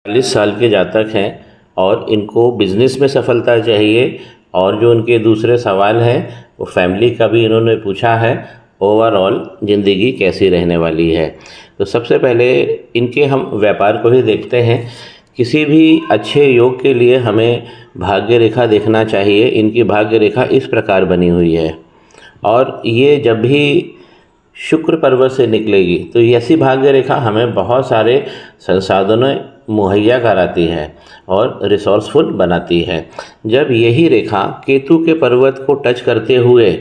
40 साल के जातक हैं और इनको बिज़नेस में सफलता चाहिए। और जो उनके दूसरे सवाल हैं वो फैमिली का भी इन्होंने पूछा है, ओवरऑल ज़िंदगी कैसी रहने वाली है। तो सबसे पहले इनके हम व्यापार को ही देखते हैं। किसी भी अच्छे योग के लिए हमें भाग्य रेखा देखना चाहिए। इनकी भाग्य रेखा इस प्रकार बनी हुई है और ये जब भी शुक्र पर्वत से निकलेगी तो ऐसी भाग्य रेखा हमें बहुत सारे संसाधनों मुहैया कराती है और रिसोर्सफुल बनाती है। जब यही रेखा केतु के पर्वत को टच करते हुए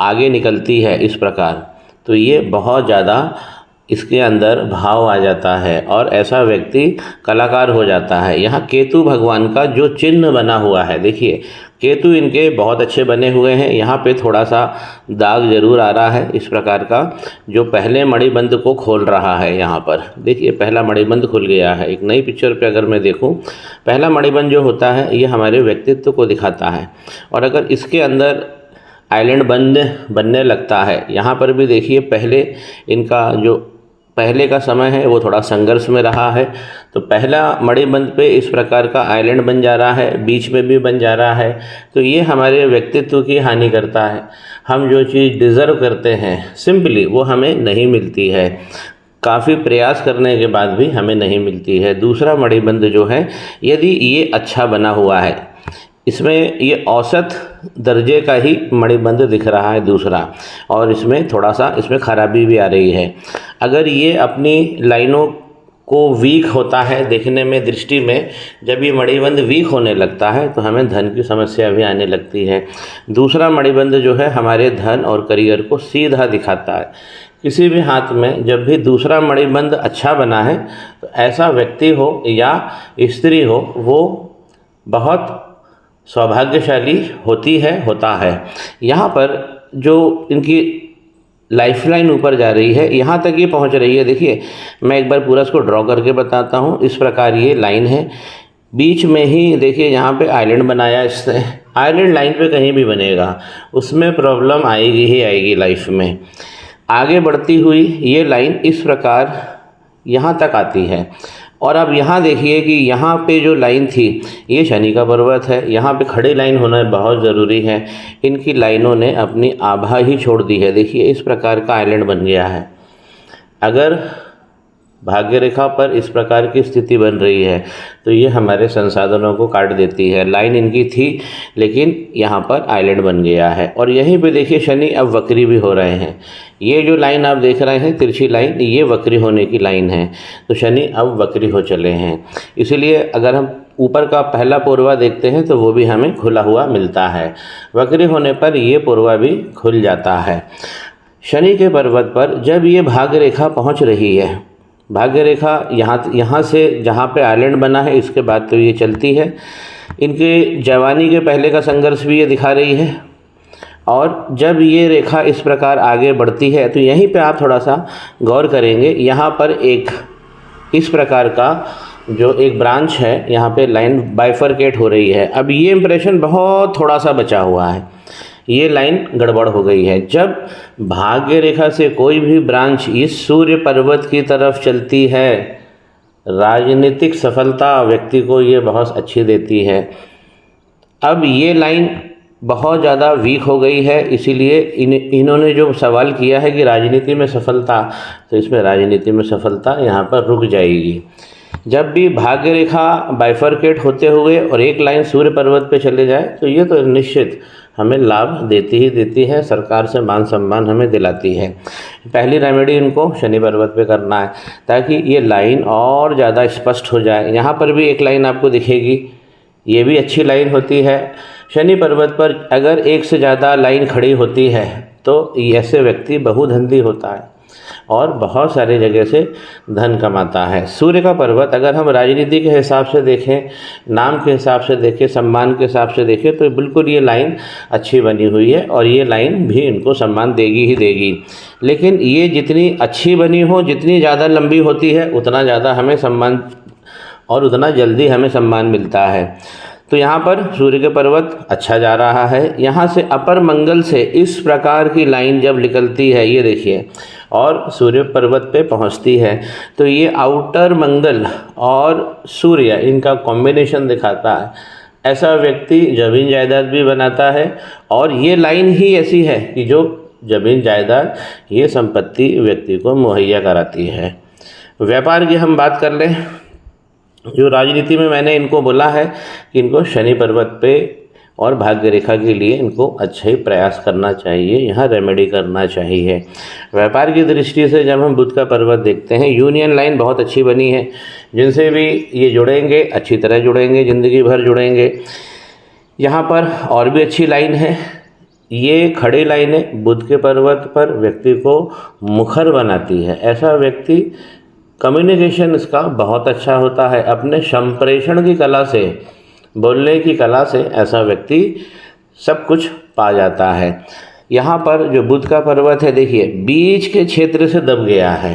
आगे निकलती है इस प्रकार, तो ये बहुत ज़्यादा इसके अंदर भाव आ जाता है और ऐसा व्यक्ति कलाकार हो जाता है। यहाँ केतु भगवान का जो चिन्ह बना हुआ है, देखिए केतु इनके बहुत अच्छे बने हुए हैं। यहाँ पे थोड़ा सा दाग जरूर आ रहा है इस प्रकार का, जो पहले मणिबंध को खोल रहा है। यहाँ पर देखिए पहला मणिबंध खुल गया है। एक नई पिक्चर पे अगर मैं देखूँ, पहला मणिबंध जो होता है ये हमारे व्यक्तित्व को दिखाता है। और अगर इसके अंदर आइलैंड बनने लगता है, यहाँ पर भी देखिए पहले इनका जो पहले का समय है वो थोड़ा संघर्ष में रहा है। तो पहला मणिबंध पे इस प्रकार का आइलैंड बन जा रहा है, बीच में भी बन जा रहा है। तो ये हमारे व्यक्तित्व की हानि करता है। हम जो चीज़ डिज़र्व करते हैं सिंपली वो हमें नहीं मिलती है, काफ़ी प्रयास करने के बाद भी हमें नहीं मिलती है। दूसरा मणिबंध जो है, यदि ये अच्छा बना हुआ है, इसमें ये औसत दर्जे का ही मणिबंध दिख रहा है दूसरा, और इसमें थोड़ा सा इसमें खराबी भी आ रही है। अगर ये अपनी लाइनों को वीक होता है देखने में, दृष्टि में, जब ये मणिबंध वीक होने लगता है तो हमें धन की समस्या भी आने लगती है। दूसरा मणिबंध जो है हमारे धन और करियर को सीधा दिखाता है। किसी भी हाथ में जब भी दूसरा मणिबंध अच्छा बना है तो ऐसा व्यक्ति हो या स्त्री हो, वो बहुत सौभाग्यशाली होता है। यहाँ पर जो इनकी लाइफलाइन ऊपर जा रही है, यहाँ तक ये पहुँच रही है। देखिए मैं एक बार पूरा इसको ड्रॉ करके बताता हूँ। इस प्रकार ये लाइन है, बीच में ही देखिए यहाँ पे आइलैंड बनाया। इससे आइलैंड लाइन पे कहीं भी बनेगा उसमें प्रॉब्लम आएगी ही आएगी लाइफ में। आगे बढ़ती हुई ये लाइन इस प्रकार यहाँ तक आती है। और अब यहाँ देखिए कि यहाँ पे जो लाइन थी ये शनि का पर्वत है, यहाँ पे खड़ी लाइन होना बहुत ज़रूरी है। इनकी लाइनों ने अपनी आभा ही छोड़ दी है। देखिए इस प्रकार का आइलैंड बन गया है। अगर भाग्य रेखा पर इस प्रकार की स्थिति बन रही है तो ये हमारे संसाधनों को काट देती है। लाइन इनकी थी लेकिन यहाँ पर आइलैंड बन गया है। और यहीं पे देखिए शनि अब वक्री भी हो रहे हैं। ये जो लाइन आप देख रहे हैं तिरछी लाइन, ये वक्री होने की लाइन है। तो शनि अब वक्री हो चले हैं। इसीलिए अगर हम ऊपर का पहला पूर्वा देखते हैं तो वो भी हमें खुला हुआ मिलता है। वक्री होने पर ये पूर्वा भी खुल जाता है। शनि के पर्वत पर जब ये भाग्य रेखा पहुँच रही है, भाग्य रेखा यहाँ से जहाँ पे आइलैंड बना है इसके बाद तो ये चलती है। इनके जवानी के पहले का संघर्ष भी ये दिखा रही है। और जब ये रेखा इस प्रकार आगे बढ़ती है तो यहीं पे आप थोड़ा सा गौर करेंगे, यहाँ पर एक इस प्रकार का जो एक ब्रांच है, यहाँ पे लाइन बाइफरकेट हो रही है। अब ये इम्प्रेशन बहुत थोड़ा सा बचा हुआ है, ये लाइन गड़बड़ हो गई है। जब भाग्य रेखा से कोई भी ब्रांच इस सूर्य पर्वत की तरफ चलती है, राजनीतिक सफलता व्यक्ति को ये बहुत अच्छी देती है। अब ये लाइन बहुत ज़्यादा वीक हो गई है, इसीलिए इन्होंने जो सवाल किया है कि राजनीति में सफलता, तो इसमें राजनीति में सफलता यहाँ पर रुक जाएगी। जब भी भाग्य रेखा बाइफरकेट होते हुए और एक लाइन सूर्य पर्वत पे चले जाए तो ये तो निश्चित हमें लाभ देती ही देती है, सरकार से मान सम्मान हमें दिलाती है। पहली रेमेडी इनको शनि पर्वत पे करना है ताकि ये लाइन और ज़्यादा स्पष्ट हो जाए। यहाँ पर भी एक लाइन आपको दिखेगी, ये भी अच्छी लाइन होती है। शनि पर्वत पर अगर एक से ज़्यादा लाइन खड़ी होती है तो ऐसे व्यक्ति बहुधंधी होता है और बहुत सारे जगह से धन कमाता है। सूर्य का पर्वत अगर हम राजनीति के हिसाब से देखें, नाम के हिसाब से देखें, सम्मान के हिसाब से देखें तो बिल्कुल ये लाइन अच्छी बनी हुई है और ये लाइन भी इनको सम्मान देगी ही देगी। लेकिन ये जितनी अच्छी बनी हो, जितनी ज़्यादा लंबी होती है, उतना ज़्यादा हमें सम्मान और उतना जल्दी हमें सम्मान मिलता है। तो यहाँ पर सूर्य के पर्वत अच्छा जा रहा है। यहाँ से अपर मंगल से इस प्रकार की लाइन जब निकलती है, ये देखिए और सूर्य पर्वत पे पहुंचती है। तो ये आउटर मंगल और सूर्य इनका कॉम्बिनेशन दिखाता है। ऐसा व्यक्ति ज़मीन जायदाद भी बनाता है, और ये लाइन ही ऐसी है कि जो ज़मीन जायदाद ये संपत्ति व्यक्ति को मुहैया कराती है। व्यापार की हम बात कर लें, जो राजनीति में मैंने इनको बोला है कि इनको शनि पर्वत पे और भाग्य रेखा के लिए इनको अच्छा ही प्रयास करना चाहिए, यहाँ रेमेडी करना चाहिए। व्यापार की दृष्टि से जब हम बुध का पर्वत देखते हैं, यूनियन लाइन बहुत अच्छी बनी है, जिनसे भी ये जुड़ेंगे अच्छी तरह जुड़ेंगे, ज़िंदगी भर जुड़ेंगे। यहाँ पर और भी अच्छी लाइन है, ये खड़ी लाइनें बुध के पर्वत पर व्यक्ति को मुखर बनाती है। ऐसा व्यक्ति कम्युनिकेशन इसका बहुत अच्छा होता है, अपने संप्रेषण की कला से, बोलने की कला से ऐसा व्यक्ति सब कुछ पा जाता है। यहाँ पर जो बुध का पर्वत है देखिए बीच के क्षेत्र से दब गया है,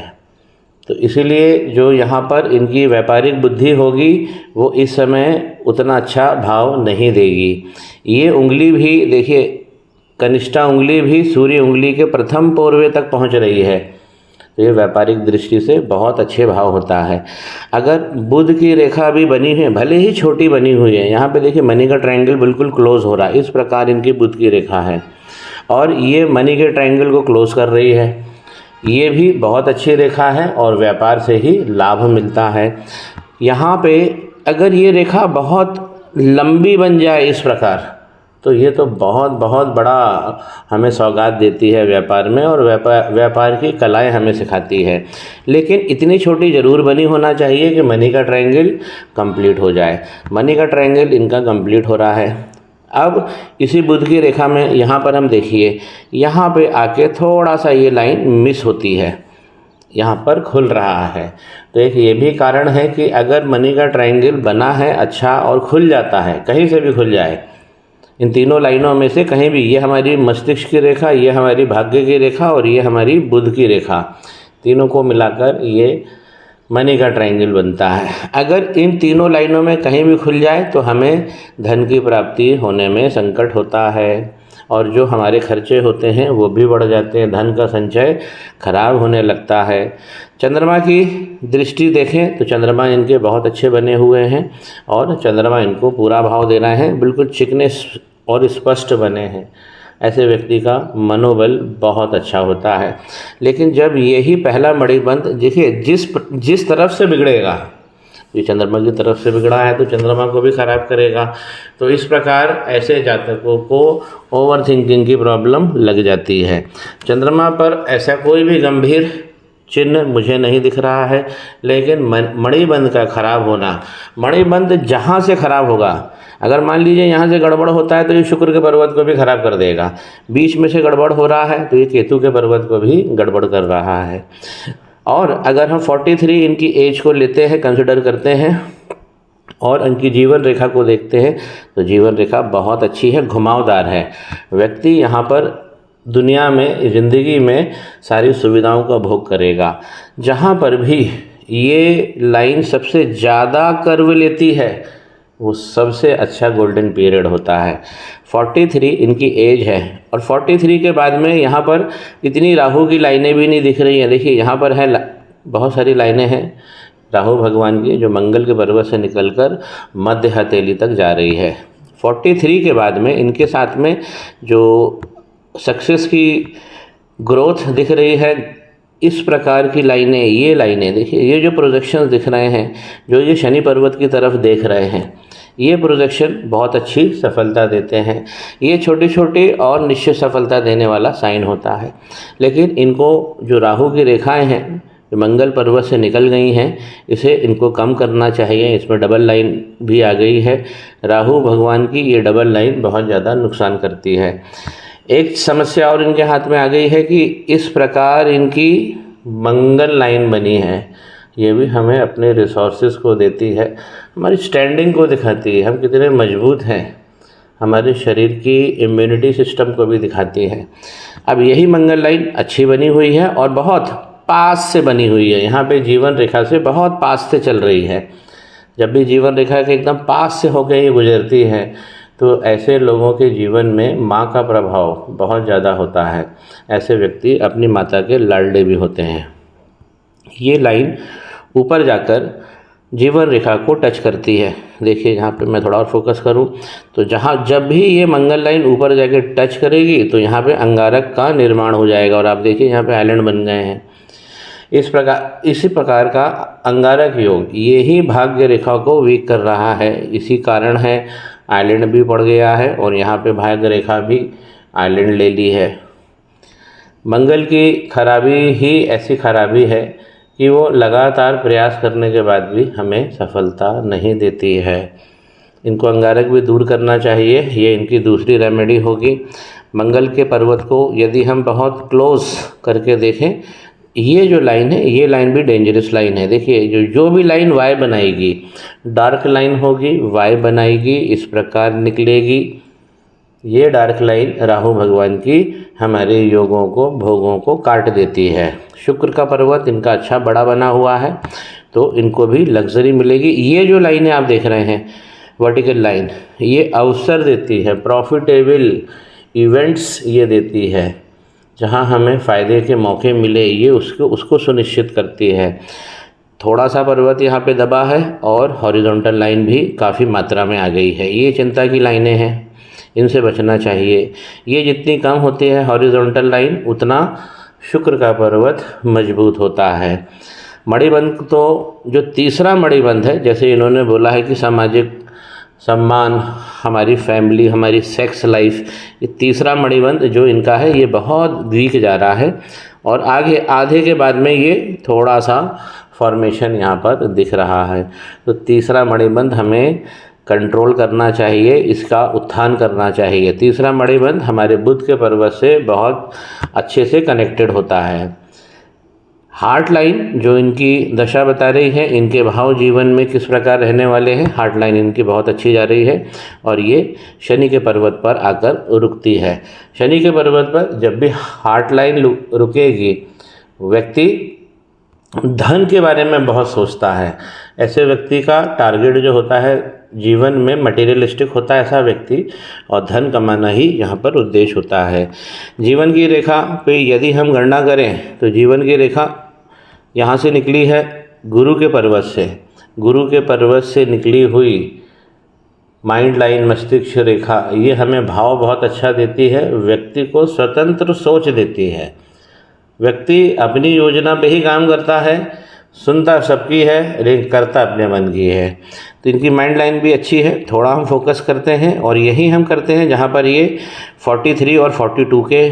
तो इसीलिए जो यहाँ पर इनकी व्यापारिक बुद्धि होगी वो इस समय उतना अच्छा भाव नहीं देगी। ये उंगली भी देखिए, कनिष्ठा उंगली भी सूर्य उंगली के प्रथम पोरवे तक पहुँच रही है, तो ये व्यापारिक दृष्टि से बहुत अच्छे भाव होता है। अगर बुध की रेखा भी बनी है, भले ही छोटी बनी हुई है, यहाँ पे देखिए मनी का ट्रायंगल बिल्कुल क्लोज हो रहा है, इस प्रकार इनकी बुध की रेखा है और ये मनी के ट्रायंगल को क्लोज कर रही है। ये भी बहुत अच्छी रेखा है और व्यापार से ही लाभ मिलता है। यहाँ पे अगर ये रेखा बहुत लंबी बन जाए इस प्रकार, तो ये तो बहुत बहुत बड़ा हमें सौगात देती है व्यापार में, और व्यापार की कलाएं हमें सिखाती है। लेकिन इतनी छोटी ज़रूर बनी होना चाहिए कि मनी का ट्रायंगल कंप्लीट हो जाए। मनी का ट्रायंगल इनका कंप्लीट हो रहा है। अब इसी बुध की रेखा में यहाँ पर हम देखिए, यहाँ पे आके थोड़ा सा ये लाइन मिस होती है, यहाँ पर खुल रहा है। तो एक ये भी कारण है कि अगर मनी का ट्रायंगल बना है अच्छा और खुल जाता है, कहीं से भी खुल जाए, इन तीनों लाइनों में से कहीं भी, ये हमारी मस्तिष्क की रेखा, ये हमारी भाग्य की रेखा और ये हमारी बुध की रेखा, तीनों को मिलाकर ये मनी का ट्रायंगल बनता है। अगर इन तीनों लाइनों में कहीं भी खुल जाए तो हमें धन की प्राप्ति होने में संकट होता है, और जो हमारे खर्चे होते हैं वो भी बढ़ जाते हैं, धन का संचय खराब होने लगता है। चंद्रमा की दृष्टि देखें तो चंद्रमा इनके बहुत अच्छे बने हुए हैं और चंद्रमा इनको पूरा भाव दे रहे हैं, बिल्कुल चिकने और स्पष्ट बने हैं। ऐसे व्यक्ति का मनोबल बहुत अच्छा होता है। लेकिन जब यही पहला मणिबंध देखिए जिस तरफ से बिगड़ेगा, ये चंद्रमा की तरफ से बिगड़ा है तो चंद्रमा को भी खराब करेगा। तो इस प्रकार ऐसे जातकों को ओवर थिंकिंग की प्रॉब्लम लग जाती है। चंद्रमा पर ऐसा कोई भी गंभीर चिन्ह मुझे नहीं दिख रहा है, लेकिन मणिबंध का खराब होना, मणिबंध जहाँ से खराब होगा, अगर मान लीजिए यहाँ से गड़बड़ होता है तो ये शुक्र के पर्वत को भी खराब कर देगा, बीच में से गड़बड़ हो रहा है तो ये केतु के पर्वत को भी गड़बड़ कर रहा है। और अगर हम 43 इनकी एज को लेते हैं, कंसिडर करते हैं और इनकी जीवन रेखा को देखते हैं तो जीवन रेखा बहुत अच्छी है, घुमावदार है। व्यक्ति यहाँ पर दुनिया में, ज़िंदगी में सारी सुविधाओं का भोग करेगा। जहाँ पर भी ये लाइन सबसे ज़्यादा कर्व लेती है वो सबसे अच्छा गोल्डन पीरियड होता है। 43 इनकी एज है और 43 के बाद में यहाँ पर इतनी राहु की लाइनें भी नहीं दिख रही हैं। देखिए यहाँ पर है बहुत सारी लाइनें हैं राहु भगवान की, जो मंगल के पर्वत से निकलकर मध्य हथेली तक जा रही है। 43 के बाद में इनके साथ में जो सक्सेस की ग्रोथ दिख रही है, इस प्रकार की लाइनें, ये लाइनें देखिए, ये जो प्रोजेक्शंस दिख रहे हैं, जो ये शनि पर्वत की तरफ देख रहे हैं, ये प्रोजेक्शन बहुत अच्छी सफलता देते हैं। ये छोटी छोटी और निश्चित सफलता देने वाला साइन होता है। लेकिन इनको जो राहु की रेखाएं हैं जो मंगल पर्वत से निकल गई हैं, इसे इनको कम करना चाहिए। इसमें डबल लाइन भी आ गई है राहु भगवान की, ये डबल लाइन बहुत ज़्यादा नुकसान करती है। एक समस्या और इनके हाथ में आ गई है कि इस प्रकार इनकी मंगल लाइन बनी है, ये भी हमें अपने रिसोर्सेज को देती है, हमारी स्टैंडिंग को दिखाती है, हम कितने मजबूत हैं, हमारे शरीर की इम्यूनिटी सिस्टम को भी दिखाती है। अब यही मंगल लाइन अच्छी बनी हुई है और बहुत पास से बनी हुई है, यहाँ पे जीवन रेखा से बहुत पास से चल रही है। जब भी जीवन रेखा के एकदम पास से होकर ये गुजरती है तो ऐसे लोगों के जीवन में माँ का प्रभाव बहुत ज़्यादा होता है। ऐसे व्यक्ति अपनी माता के लाडले भी होते हैं। ये लाइन ऊपर जाकर जीवन रेखा को टच करती है। देखिए यहाँ पे मैं थोड़ा और फोकस करूँ तो जहाँ जब भी ये मंगल लाइन ऊपर जाके टच करेगी तो यहाँ पे अंगारक का निर्माण हो जाएगा। और आप देखिए यहाँ पे आइलैंड बन गए हैं। इसी प्रकार का अंगारक योग यही भाग्य रेखा को वीक कर रहा है। इसी कारण है आइलैंड भी पड़ गया है और यहाँ पे भाग्य रेखा भी आइलैंड ले ली है। मंगल की खराबी ही ऐसी खराबी है कि वो लगातार प्रयास करने के बाद भी हमें सफलता नहीं देती है। इनको अंगारक भी दूर करना चाहिए, ये इनकी दूसरी रेमेडी होगी। मंगल के पर्वत को यदि हम बहुत क्लोज करके देखें, ये जो लाइन है ये लाइन भी डेंजरस लाइन है। देखिए जो भी लाइन वाई बनाएगी, डार्क लाइन होगी, वाई बनाएगी, इस प्रकार निकलेगी। ये डार्क लाइन राहु भगवान की हमारे योगों को, भोगों को काट देती है। शुक्र का पर्वत इनका अच्छा बड़ा बना हुआ है तो इनको भी लग्जरी मिलेगी। ये जो लाइनें आप देख रहे हैं वर्टिकल लाइन, ये अवसर देती है, प्रॉफिटेबल इवेंट्स ये देती है, जहां हमें फ़ायदे के मौके मिले, ये उसको सुनिश्चित करती है। थोड़ा सा पर्वत यहाँ पे दबा है और हॉरिजॉन्टल लाइन भी काफ़ी मात्रा में आ गई है। ये चिंता की लाइनें हैं, इनसे बचना चाहिए। ये जितनी कम होती है हॉरिजॉन्टल लाइन, उतना शुक्र का पर्वत मजबूत होता है। मणिबंध तो जो तीसरा मणिबंध है, जैसे इन्होंने बोला है कि सामाजिक सम्मान, हमारी फैमिली, हमारी सेक्स लाइफ, ये तीसरा मणिबंध जो इनका है ये बहुत वीक जा रहा है और आगे आधे के बाद में ये थोड़ा सा फॉर्मेशन यहाँ पर दिख रहा है। तो तीसरा मणिबंध हमें कंट्रोल करना चाहिए, इसका उत्थान करना चाहिए। तीसरा मणिबंध हमारे बुध के पर्वत से बहुत अच्छे से कनेक्टेड होता है। हार्ट लाइन जो इनकी दशा बता रही है, इनके भाव जीवन में किस प्रकार रहने वाले हैं, हार्ट लाइन इनकी बहुत अच्छी जा रही है और ये शनि के पर्वत पर आकर रुकती है। शनि के पर्वत पर जब भी हार्ट लाइन रुकेगी, व्यक्ति धन के बारे में बहुत सोचता है। ऐसे व्यक्ति का टारगेट जो होता है जीवन में मटेरियलिस्टिक होता है ऐसा व्यक्ति, और धन कमाना ही यहाँ पर उद्देश्य होता है। जीवन की रेखा पे यदि हम गणना करें तो जीवन की रेखा यहाँ से निकली है गुरु के पर्वत से। गुरु के पर्वत से निकली हुई माइंड लाइन, मस्तिष्क रेखा, ये हमें भाव बहुत अच्छा देती है, व्यक्ति को स्वतंत्र सोच देती है। व्यक्ति अपनी योजना पे ही काम करता है, सुनता सबकी है लेकिन करता अपने मन की है। तो इनकी माइंड लाइन भी अच्छी है। थोड़ा हम फोकस करते हैं और यही हम करते हैं जहाँ पर ये 43 और 42 के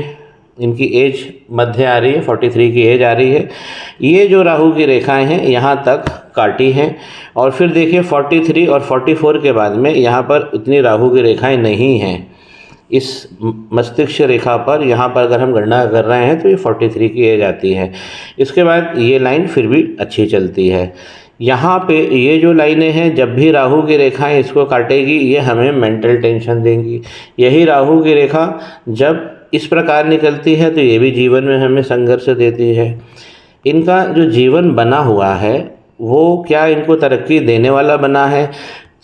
इनकी एज मध्य आ रही है, 43 की एज आ रही है। ये जो राहु की रेखाएं हैं यहाँ तक काटी हैं और फिर देखिए 43 और 44 के बाद में यहाँ पर इतनी राहु की रेखाएं नहीं हैं। इस मस्तिष्क रेखा पर यहाँ पर अगर हम गणना कर रहे हैं तो ये 43 की एज आती है। इसके बाद ये लाइन फिर भी अच्छी चलती है। यहाँ पे ये जो लाइनें हैं, जब भी राहु की रेखाएं इसको काटेगी ये हमें मेंटल टेंशन देंगी। यही राहु की रेखा जब इस प्रकार निकलती है तो ये भी जीवन में हमें संघर्ष देती है। इनका जो जीवन बना हुआ है वो क्या इनको तरक्की देने वाला बना है?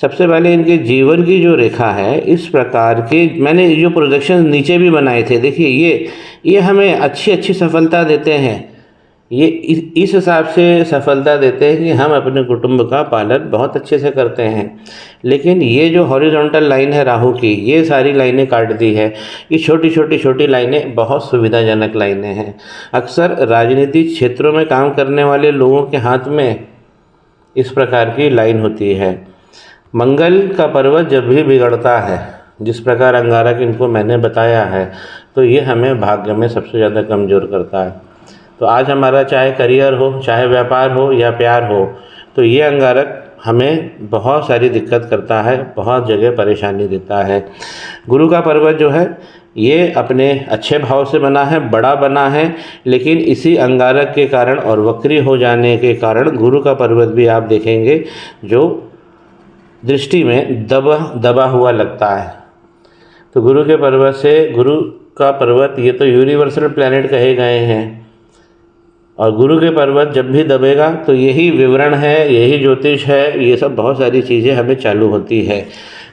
सबसे पहले इनके जीवन की जो रेखा है, इस प्रकार के मैंने जो प्रोजेक्शन नीचे भी बनाए थे, देखिए ये हमें अच्छी सफलता देते हैं। ये इस हिसाब से सफलता देते हैं कि हम अपने कुटुंब का पालन बहुत अच्छे से करते हैं। लेकिन ये जो हॉरिजॉन्टल लाइन है राहु की, ये सारी लाइनें काट दी है। ये छोटी लाइनें बहुत सुविधाजनक लाइनें हैं। अक्सर राजनीतिक क्षेत्रों में काम करने वाले लोगों के हाथ में इस प्रकार की लाइन होती है। मंगल का पर्वत जब भी बिगड़ता है, जिस प्रकार अंगारक इनको मैंने बताया है, तो ये हमें भाग्य में सबसे ज़्यादा कमज़ोर करता है। तो आज हमारा चाहे करियर हो, चाहे व्यापार हो या प्यार हो, तो ये अंगारक हमें बहुत सारी दिक्कत करता है, बहुत जगह परेशानी देता है। गुरु का पर्वत जो है ये अपने अच्छे भाव से बना है, बड़ा बना है, लेकिन इसी अंगारक के कारण और वक्री हो जाने के कारण गुरु का पर्वत भी आप देखेंगे जो दृष्टि में दबा हुआ लगता है। तो गुरु के पर्वत से, गुरु का पर्वत ये तो यूनिवर्सल प्लैनेट कहे गए हैं और गुरु के पर्वत जब भी दबेगा तो यही विवरण है, यही ज्योतिष है, ये सब बहुत सारी चीज़ें हमें चालू होती है।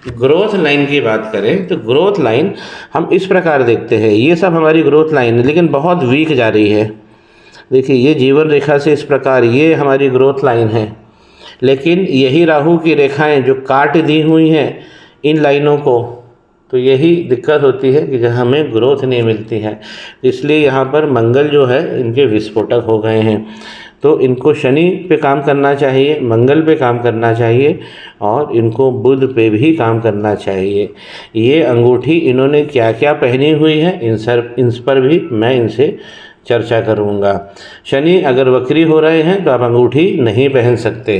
ग्रोथ लाइन की बात करें तो ग्रोथ लाइन हम इस प्रकार देखते हैं, ये सब हमारी ग्रोथ लाइन है लेकिन बहुत वीक जा रही है। देखिए ये जीवन रेखा से इस प्रकार ये हमारी ग्रोथ लाइन है, लेकिन यही राहु की रेखाएं जो काट दी हुई हैं इन लाइनों को, तो यही दिक्कत होती है कि जहाँ हमें ग्रोथ नहीं मिलती है। इसलिए यहाँ पर मंगल जो है इनके विस्फोटक हो गए हैं। तो इनको शनि पे काम करना चाहिए, मंगल पे काम करना चाहिए और इनको बुध पे भी काम करना चाहिए। ये अंगूठी इन्होंने क्या क्या पहनी हुई है इन पर भी मैं इनसे चर्चा करूँगा। शनि अगर वक्री हो रहे हैं तो आप अंगूठी नहीं पहन सकते,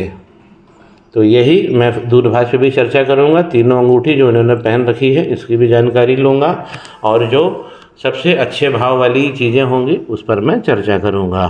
तो यही मैं दूरभाष पे भी चर्चा करूँगा। तीनों अंगूठी जो इन्होंने पहन रखी है इसकी भी जानकारी लूँगा और जो सबसे अच्छे भाव वाली चीज़ें होंगी उस पर मैं चर्चा करूँगा।